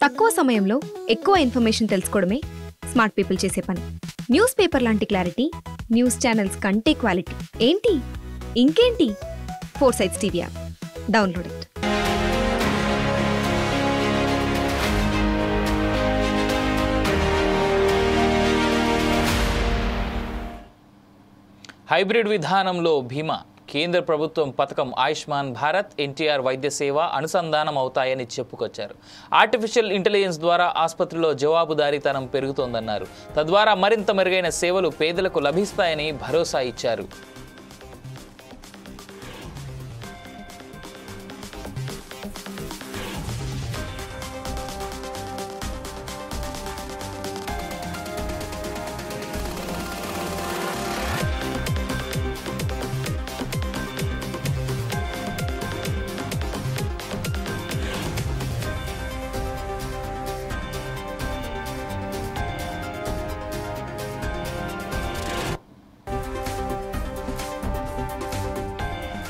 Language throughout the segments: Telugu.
తక్కువ సమయంలో ఎక్కువ ఇన్ఫర్మేషన్ తెలుసుకోవడమే స్మార్ట్ పీపుల్ చేసే పని. న్యూస్ పేపర్ లాంటి క్లారిటీ, న్యూస్ ఛానల్స్ కంటే క్వాలిటీ. ఏంటి ఇంకేంటి? 4 Sides TV app download it. Hybrid విధానంలో బీమా కేంద్ర ప్రభుత్వం పథకం ఆయుష్మాన్ భారత్, ఎన్టీఆర్ వైద్య సేవ అనుసంధానం అవుతాయని చెప్పుకొచ్చారు. ఆర్టిఫిషియల్ ఇంటెలిజెన్స్ ద్వారా ఆసుపత్రిలో జవాబుదారీతనం పెరుగుతోందన్నారు. తద్వారా మరింత మెరుగైన సేవలు పేదలకు లభిస్తాయని భరోసా ఇచ్చారు.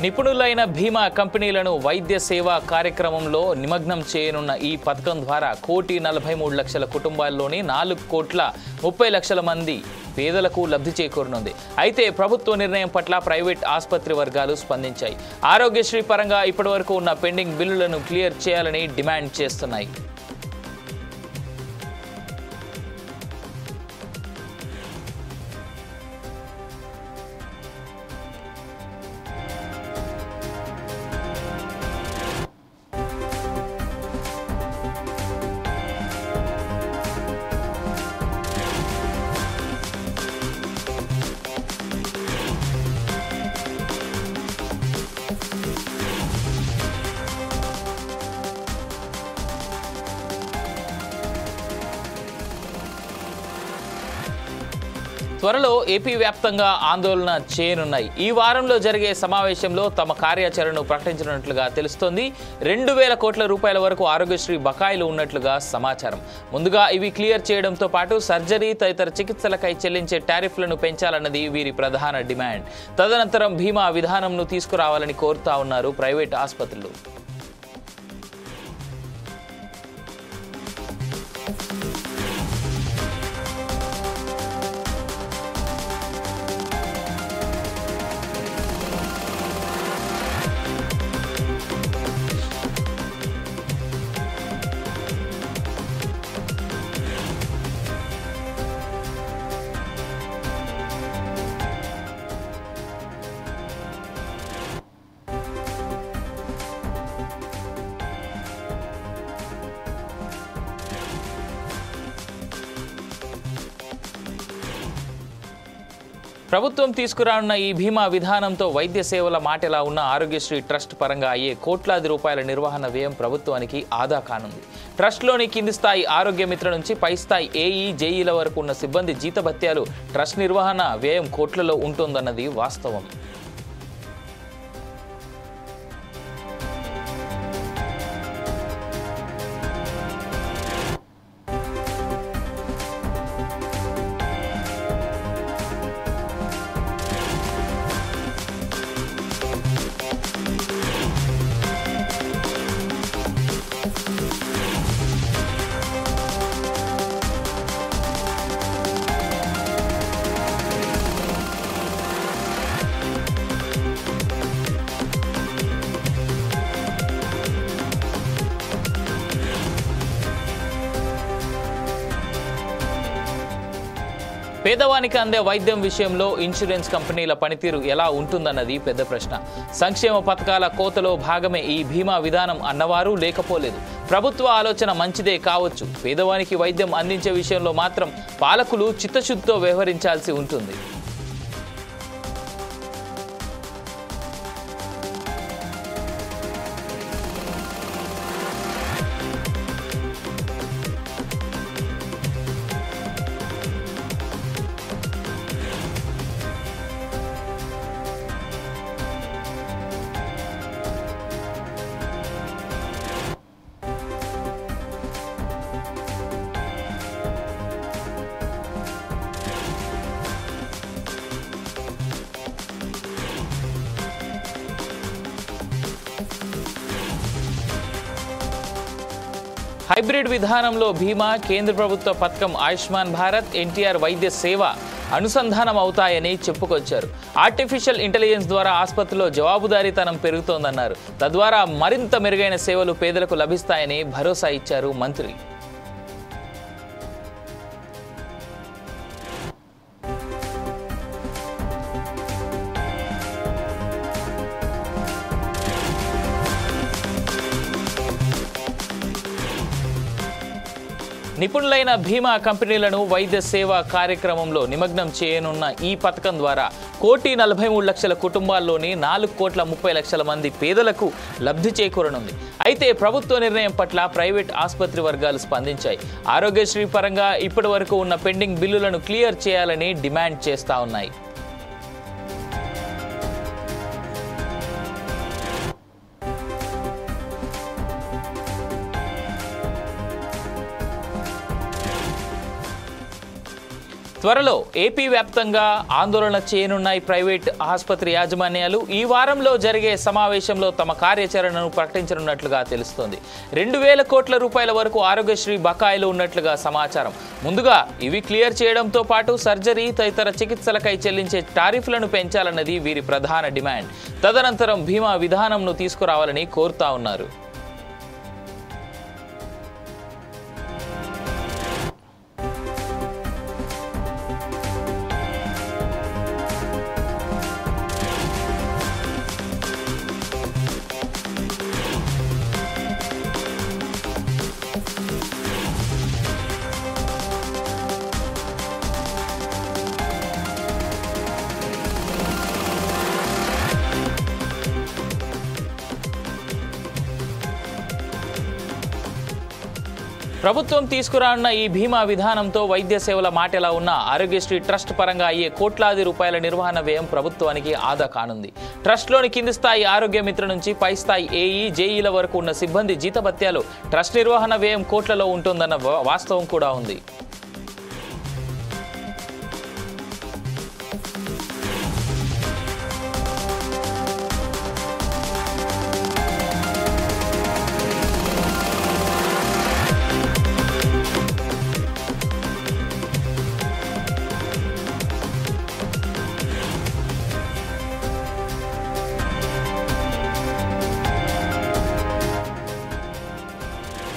నిపుణులైన బీమా కంపెనీలను వైద్య సేవా కార్యక్రమంలో నిమగ్నం చేయనున్న ఈ పథకం ద్వారా 1,43,00,000 కుటుంబాల్లోని 4,30,00,000 మంది పేదలకు లబ్ధి చేకూరనుంది. అయితే ప్రభుత్వ నిర్ణయం పట్ల ప్రైవేట్ ఆసుపత్రి వర్గాలు స్పందించాయి. ఆరోగ్యశ్రీ పరంగా ఇప్పటివరకు ఉన్న పెండింగ్ బిల్లులను క్లియర్ చేయాలని డిమాండ్ చేస్తున్నాయి. త్వరలో ఏపీ వ్యాప్తంగా ఆందోళన చేయనున్నాయి. ఈ వారంలో జరిగే సమావేశంలో తమ కార్యాచరణను ప్రకటించనున్నట్లుగా తెలుస్తోంది. 2,000 కోట్ల రూపాయల వరకు ఆరోగ్యశ్రీ బకాయిలు ఉన్నట్లుగా సమాచారం. ముందుగా ఇవి క్లియర్ చేయడంతో పాటు సర్జరీ తదితర చికిత్సలకై చెల్లించే టారిఫ్లను పెంచాలన్నది వీరి ప్రధాన డిమాండ్. తదనంతరం బీమా విధానంను తీసుకురావాలని కోరుతా ఉన్నారు ప్రైవేట్ ఆసుపత్రులు. ప్రభుత్వం తీసుకురానున్న ఈ బీమా విధానంతో వైద్య సేవల మాటెలా ఉన్న ఆరోగ్యశ్రీ ట్రస్ట్ పరంగా అయ్యే కోట్లాది రూపాయల నిర్వహణ వ్యయం ప్రభుత్వానికి ఆదా కానుంది. ట్రస్ట్లోని కింది స్థాయి ఆరోగ్య మిత్ర నుంచి పై స్థాయి ఏఈ, జేఈల వరకు ఉన్న సిబ్బంది జీతభత్యాలు ట్రస్ట్ నిర్వహణ వ్యయం కోట్లలో ఉంటుందన్నది వాస్తవం. పేదవానికి అందే వైద్యం విషయంలో ఇన్సూరెన్స్ కంపెనీల పనితీరు ఎలా ఉంటుందన్నది పెద్ద ప్రశ్న. సంక్షేమ పథకాల కోతలో భాగమే ఈ బీమా విధానం అన్నవారు లేకపోలేదు. ప్రభుత్వ ఆలోచన మంచిదే కావచ్చు. పేదవానికి వైద్యం అందించే విషయంలో మాత్రం పాలకులు చిత్తశుద్ధితో వ్యవహరించాల్సి ఉంటుంది. హైబ్రిడ్ విధానంలో బీమా, కేంద్ర ప్రభుత్వ పథకం ఆయుష్మాన్ భారత్, ఎన్టీఆర్ వైద్య సేవ అనుసంధానం అవుతాయని చెప్పుకొచ్చారు. ఆర్టిఫిషియల్ ఇంటెలిజెన్స్ ద్వారా ఆసుపత్రిలో జవాబుదారీతనం పెరుగుతోందన్నారు. తద్వారా మరింత మెరుగైన సేవలు పేదలకు లభిస్తాయని భరోసా ఇచ్చారు మంత్రి. నిపుణులైన బీమా కంపెనీలను వైద్య సేవా కార్యక్రమంలో నిమగ్నం చేయనున్న ఈ పథకం ద్వారా 1,43,00,000 కుటుంబాల్లోని 4,30,00,000 మంది పేదలకు లబ్ధి చేకూరనుంది. అయితే ప్రభుత్వ నిర్ణయం పట్ల ప్రైవేట్ ఆసుపత్రి వర్గాలు స్పందించాయి. ఆరోగ్యశ్రీ పరంగా ఇప్పటి వరకు ఉన్న పెండింగ్ బిల్లులను క్లియర్ చేయాలని డిమాండ్ చేస్తా ఉన్నాయి. త్వరలో ఏపీ వ్యాప్తంగా ఆందోళన చేయనున్నాయి ప్రైవేట్ ఆసుపత్రి యాజమాన్యాలు. ఈ వారంలో జరిగే సమావేశంలో తమ కార్యాచరణను ప్రకటించనున్నట్లుగా తెలుస్తోంది. 2,000 కోట్ల రూపాయల వరకు ఆరోగ్యశ్రీ బకాయిలు ఉన్నట్లుగా సమాచారం. ముందుగా ఇవి క్లియర్ చేయడంతో పాటు సర్జరీ తదితర చికిత్సలకై చెల్లించే టారిఫ్లను పెంచాలన్నది వీరి ప్రధాన డిమాండ్. తదనంతరం బీమా విధానంను తీసుకురావాలని కోరుతా ఉన్నారు. ప్రభుత్వం తీసుకురానున్న ఈ బీమా విధానంతో వైద్య సేవల మాట ఎలా ఉన్నా ఆరోగ్యశ్రీ ట్రస్ట్ పరంగా అయ్యే కోట్లాది రూపాయల నిర్వహణ వ్యయం ప్రభుత్వానికి ఆదా కానుంది. ట్రస్ట్లోని కింది స్థాయి ఆరోగ్య మిత్ర నుంచి పై స్థాయి ఏఈ, జేఈల వరకు ఉన్న సిబ్బంది జీతభత్యాలు ట్రస్ట్ నిర్వహణ వ్యయం కోట్లలో ఉంటుందన్న వాస్తవం కూడా ఉంది.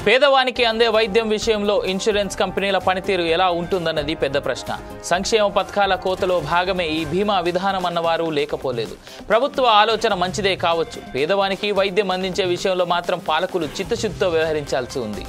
పేదవానికి అందే వైద్యం విషయంలో ఇన్సూరెన్స్ కంపెనీల పనితీరు ఎలా ఉంటుందన్నది పెద్ద ప్రశ్న. సంక్షేమ పథకాల కోతలో భాగమే ఈ బీమా విధానం అన్నవారు లేకపోలేదు. ప్రభుత్వ ఆలోచన మంచిదే కావచ్చు. పేదవానికి వైద్యం అందించే విషయంలో మాత్రం పాలకులు చిత్తశుద్ధితో వ్యవహరించాల్సి ఉంది.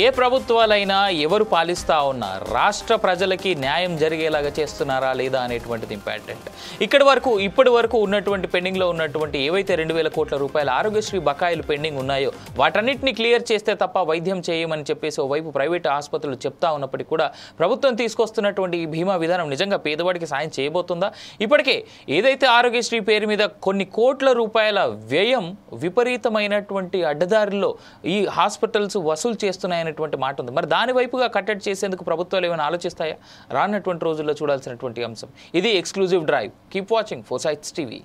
ఏ ప్రభుత్వాలైనా ఎవరు పాలిస్తా ఉన్నా రాష్ట్ర ప్రజలకి న్యాయం జరిగేలాగా చేస్తున్నారా లేదా అనేటువంటిది ఇంపార్టెంట్. ఇప్పటి వరకు ఉన్నటువంటి పెండింగ్లో ఉన్నటువంటి ఏవైతే 2,000 కోట్ల రూపాయల ఆరోగ్యశ్రీ బకాయిలు పెండింగ్ ఉన్నాయో వాటన్నిటిని క్లియర్ చేస్తే తప్ప వైద్యం చేయమని చెప్పేసి ఓవైపు ప్రైవేట్ ఆసుపత్రులు చెప్తా ఉన్నప్పటికీ కూడా ప్రభుత్వం తీసుకొస్తున్నటువంటి ఈ బీమా విధానం నిజంగా పేదవాడికి సాయం చేయబోతుందా? ఇప్పటికే ఏదైతే ఆరోగ్యశ్రీ పేరు మీద కొన్ని కోట్ల రూపాయల వ్యయం విపరీతమైనటువంటి అడ్డదారిలో ఈ హాస్పిటల్స్ వసూలు చేస్తున్నాయనేటువంటి మాట ఉంది. మరి దాని వైపుగా కట్టడి చేసేందుకు ప్రభుత్వాలు ఏమైనా ఆలోచిస్తాయా? రానటువంటి రోజుల్లో చూడాల్సినటువంటి అంశం ఇది. Exclusive drive. Keep watching Foresights TV.